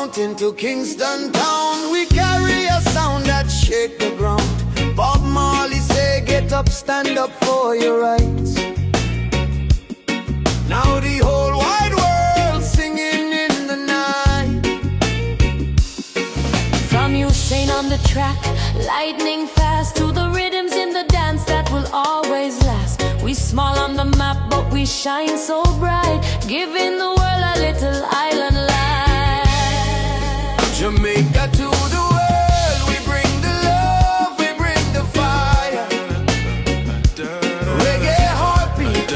mountain to Kingston town. We carry a sound that shake the ground. Bob Marley say, get up, stand up for your rights. Now the whole wide world singing in the night. From Usain on the track, lightning fast, to the rhythms in the dance that will always last. We small on the map, but we shine so bright, giving the world a little island life. Jamaica to the world, we bring the love, we bring the fire. Reggae heartbeat,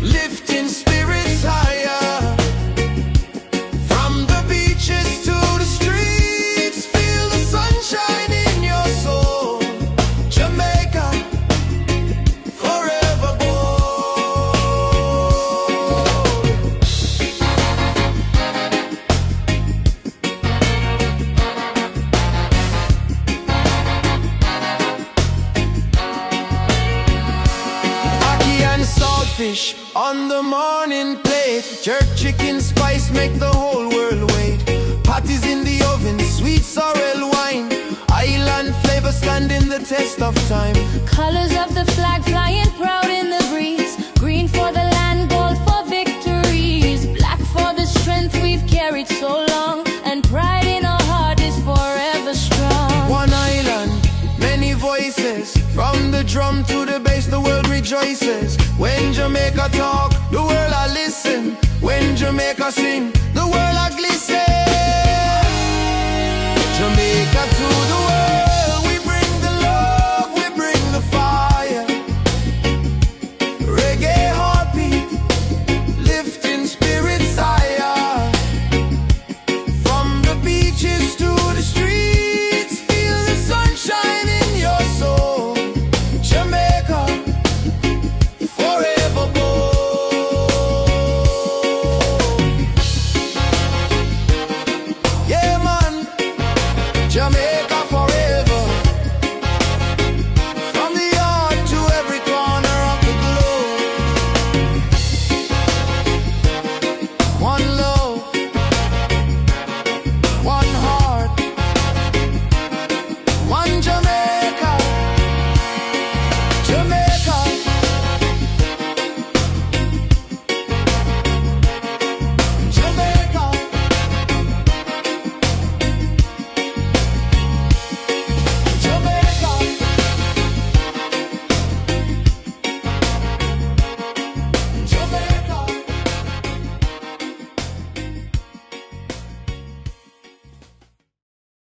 lifting spirits higher. From the beaches to the streets, feel the sunshine in your soul. Jamaica, forever bold. Ackee and saltfish on the morning plate. Jerk chicken spice make the whole world wait. Patties in the oven, sweet sorrel wine. Island flavor standing the test of time. Colors of the flag flying proud in the breeze. Green for the land, gold for victories. Black for the strength we've carried so long, and pride in our heart is forever strong. One island, many voices. From the drum to the bass, the world rejoices. When Jamaica talks,